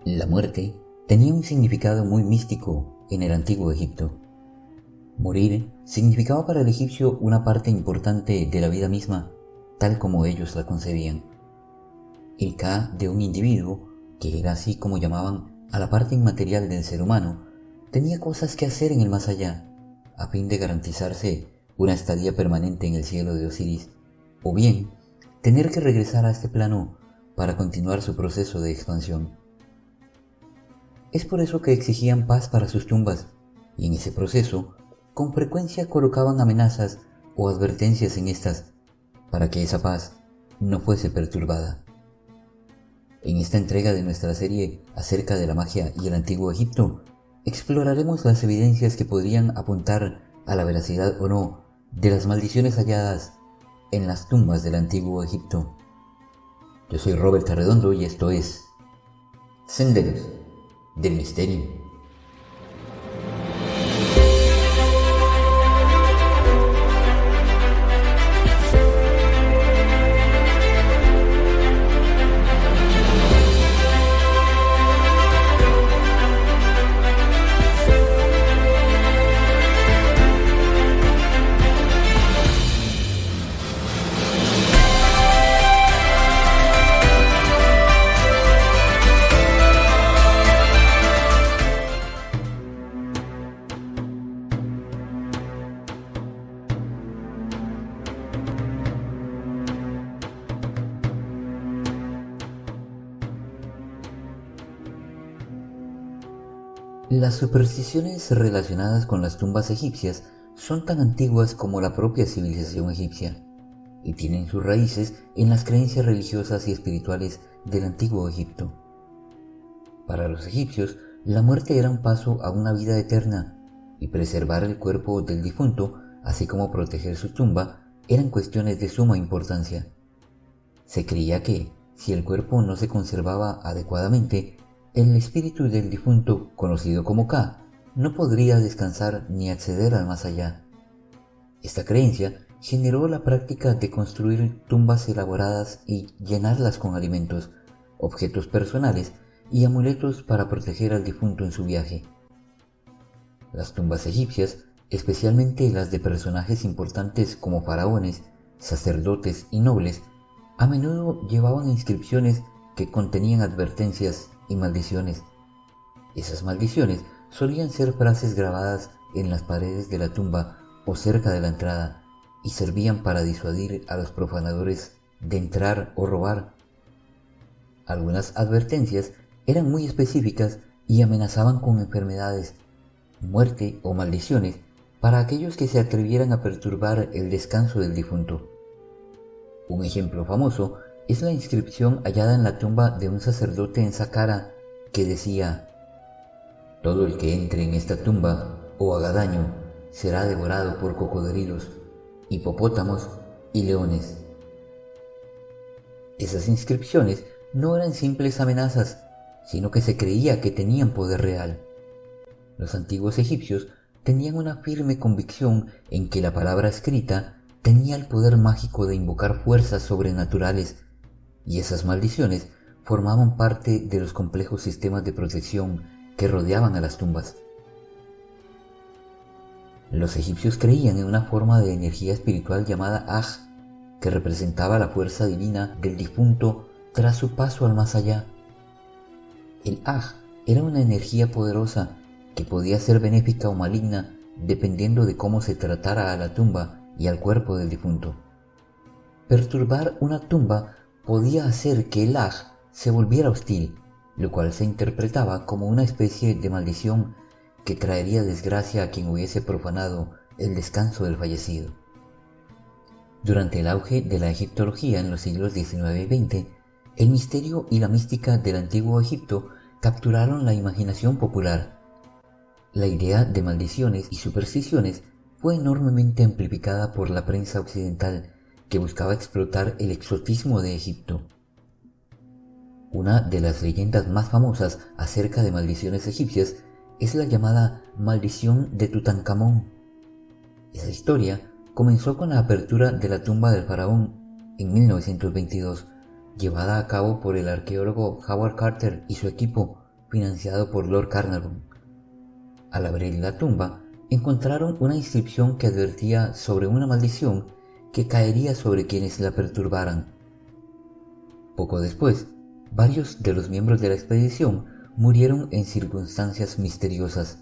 La muerte tenía un significado muy místico en el antiguo Egipto. Morir significaba para el egipcio una parte importante de la vida misma, tal como ellos la concebían. El Ka de un individuo, que era así como llamaban a la parte inmaterial del ser humano, tenía cosas que hacer en el más allá, a fin de garantizarse una estadía permanente en el cielo de Osiris, o bien tener que regresar a este plano para continuar su proceso de expansión. Es por eso que exigían paz para sus tumbas, y en ese proceso con frecuencia colocaban amenazas o advertencias en estas para que esa paz no fuese perturbada. En esta entrega de nuestra serie acerca de la magia y el antiguo Egipto, exploraremos las evidencias que podrían apuntar a la veracidad o no de las maldiciones halladas en las tumbas del antiguo Egipto. Yo soy Robert Arredondo y esto es Senderos del Misterio. Las supersticiones relacionadas con las tumbas egipcias son tan antiguas como la propia civilización egipcia y tienen sus raíces en las creencias religiosas y espirituales del antiguo Egipto. Para los egipcios, la muerte era un paso a una vida eterna y preservar el cuerpo del difunto, así como proteger su tumba, eran cuestiones de suma importancia. Se creía que, si el cuerpo no se conservaba adecuadamente, el espíritu del difunto, conocido como Ka, no podría descansar ni acceder al más allá. Esta creencia generó la práctica de construir tumbas elaboradas y llenarlas con alimentos, objetos personales y amuletos para proteger al difunto en su viaje. Las tumbas egipcias, especialmente las de personajes importantes como faraones, sacerdotes y nobles, a menudo llevaban inscripciones que contenían advertencias y maldiciones. Esas maldiciones solían ser frases grabadas en las paredes de la tumba o cerca de la entrada y servían para disuadir a los profanadores de entrar o robar. Algunas advertencias eran muy específicas y amenazaban con enfermedades, muerte o maldiciones para aquellos que se atrevieran a perturbar el descanso del difunto. Un ejemplo famoso es la inscripción hallada en la tumba de un sacerdote en Saqqara que decía: «Todo el que entre en esta tumba o haga daño será devorado por cocodrilos, hipopótamos y leones». Esas inscripciones no eran simples amenazas, sino que se creía que tenían poder real. Los antiguos egipcios tenían una firme convicción en que la palabra escrita tenía el poder mágico de invocar fuerzas sobrenaturales, y esas maldiciones formaban parte de los complejos sistemas de protección que rodeaban a las tumbas. Los egipcios creían en una forma de energía espiritual llamada Aj, que representaba la fuerza divina del difunto tras su paso al más allá. El Aj era una energía poderosa que podía ser benéfica o maligna dependiendo de cómo se tratara a la tumba y al cuerpo del difunto. Perturbar una tumba podía hacer que el Aj se volviera hostil, lo cual se interpretaba como una especie de maldición que traería desgracia a quien hubiese profanado el descanso del fallecido. Durante el auge de la egiptología en los siglos XIX y XX, el misterio y la mística del antiguo Egipto capturaron la imaginación popular. La idea de maldiciones y supersticiones fue enormemente amplificada por la prensa occidental, que buscaba explotar el exotismo de Egipto. Una de las leyendas más famosas acerca de maldiciones egipcias es la llamada maldición de Tutankamón. Esa historia comenzó con la apertura de la tumba del faraón en 1922, llevada a cabo por el arqueólogo Howard Carter y su equipo financiado por Lord Carnarvon. Al abrir la tumba, encontraron una inscripción que advertía sobre una maldición que caería sobre quienes la perturbaran. Poco después, varios de los miembros de la expedición murieron en circunstancias misteriosas.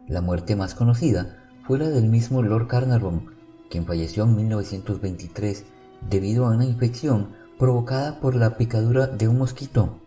La muerte más conocida fue la del mismo Lord Carnarvon, quien falleció en 1923 debido a una infección provocada por la picadura de un mosquito.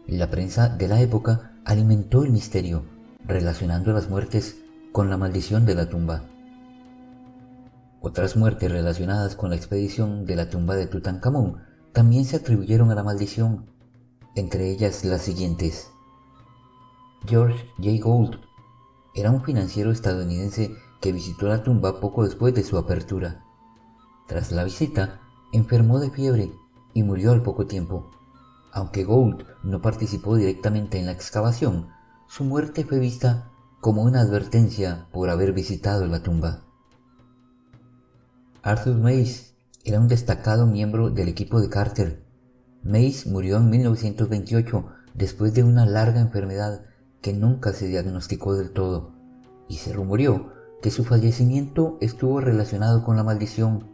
La prensa de la época alimentó el misterio, relacionando las muertes con la maldición de la tumba. Otras muertes relacionadas con la expedición de la tumba de Tutankamón también se atribuyeron a la maldición, entre ellas las siguientes. George J. Gould era un financiero estadounidense que visitó la tumba poco después de su apertura. Tras la visita, enfermó de fiebre y murió al poco tiempo. Aunque Gould no participó directamente en la excavación, su muerte fue vista como una advertencia por haber visitado la tumba. Arthur Mace era un destacado miembro del equipo de Carter. Mace murió en 1928 después de una larga enfermedad que nunca se diagnosticó del todo, y se rumoreó que su fallecimiento estuvo relacionado con la maldición.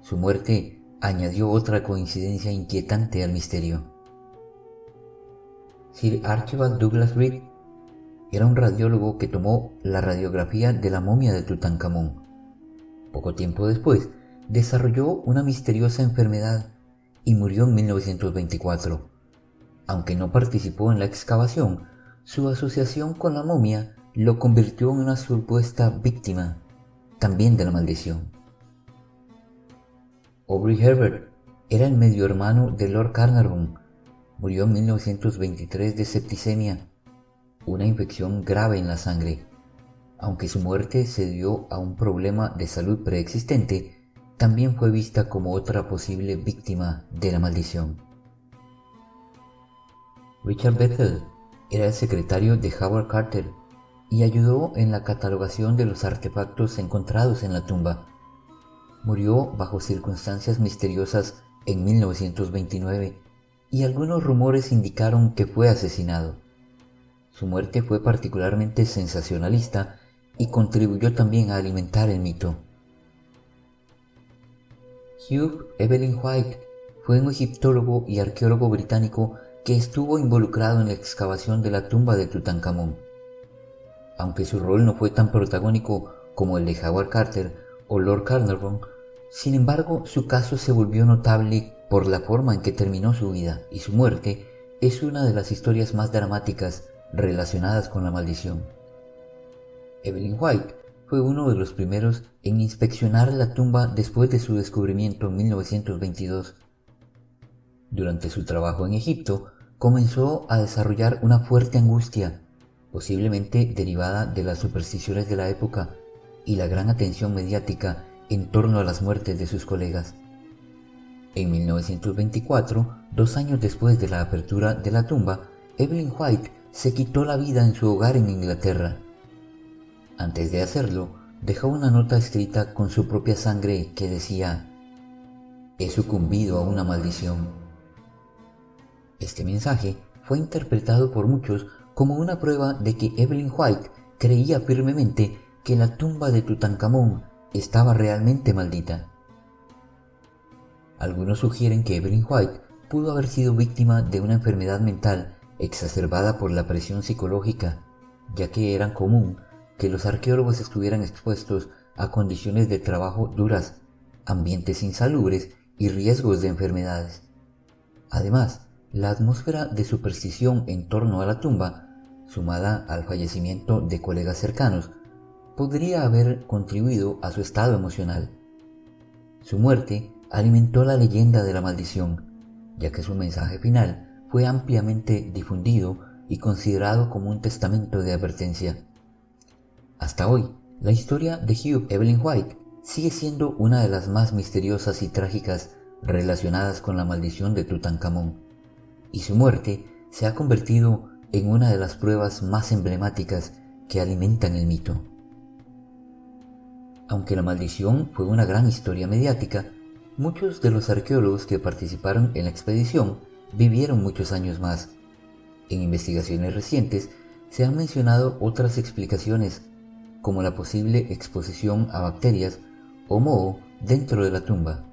Su muerte añadió otra coincidencia inquietante al misterio. Sir Archibald Douglas Reed era un radiólogo que tomó la radiografía de la momia de Tutankamón. Poco tiempo después, desarrolló una misteriosa enfermedad y murió en 1924. Aunque no participó en la excavación, su asociación con la momia lo convirtió en una supuesta víctima, también de la maldición. Aubrey Herbert era el medio hermano de Lord Carnarvon. Murió en 1923 de septicemia, una infección grave en la sangre. Aunque su muerte se debió a un problema de salud preexistente, también fue vista como otra posible víctima de la maldición. Richard Bethel era el secretario de Howard Carter y ayudó en la catalogación de los artefactos encontrados en la tumba. Murió bajo circunstancias misteriosas en 1929 y algunos rumores indicaron que fue asesinado. Su muerte fue particularmente sensacionalista y contribuyó también a alimentar el mito. Hugh Evelyn White fue un egiptólogo y arqueólogo británico que estuvo involucrado en la excavación de la tumba de Tutankamón. Aunque su rol no fue tan protagónico como el de Howard Carter o Lord Carnarvon, sin embargo su caso se volvió notable por la forma en que terminó su vida, y su muerte es una de las historias más dramáticas relacionadas con la maldición. Evelyn White fue uno de los primeros en inspeccionar la tumba después de su descubrimiento en 1922. Durante su trabajo en Egipto, comenzó a desarrollar una fuerte angustia, posiblemente derivada de las supersticiones de la época y la gran atención mediática en torno a las muertes de sus colegas. En 1924, 2 años después de la apertura de la tumba, Evelyn White se quitó la vida en su hogar en Inglaterra. Antes de hacerlo, dejó una nota escrita con su propia sangre que decía: «He sucumbido a una maldición». Este mensaje fue interpretado por muchos como una prueba de que Evelyn White creía firmemente que la tumba de Tutankamón estaba realmente maldita. Algunos sugieren que Evelyn White pudo haber sido víctima de una enfermedad mental exacerbada por la presión psicológica, ya que era común que los arqueólogos estuvieran expuestos a condiciones de trabajo duras, ambientes insalubres y riesgos de enfermedades. Además, la atmósfera de superstición en torno a la tumba, sumada al fallecimiento de colegas cercanos, podría haber contribuido a su estado emocional. Su muerte alimentó la leyenda de la maldición, ya que su mensaje final fue ampliamente difundido y considerado como un testamento de advertencia. Hasta hoy, la historia de Hugh Evelyn White sigue siendo una de las más misteriosas y trágicas relacionadas con la maldición de Tutankamón, y su muerte se ha convertido en una de las pruebas más emblemáticas que alimentan el mito. Aunque la maldición fue una gran historia mediática, muchos de los arqueólogos que participaron en la expedición vivieron muchos años más. En investigaciones recientes se han mencionado otras explicaciones, como la posible exposición a bacterias o moho dentro de la tumba,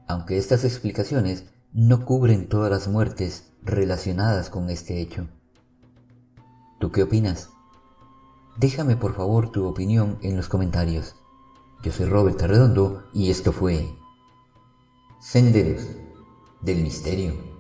aunque estas explicaciones no cubren todas las muertes relacionadas con este hecho. ¿Tú qué opinas? Déjame por favor tu opinión en los comentarios. Yo soy Robert Arredondo y esto fue Senderos del Misterio.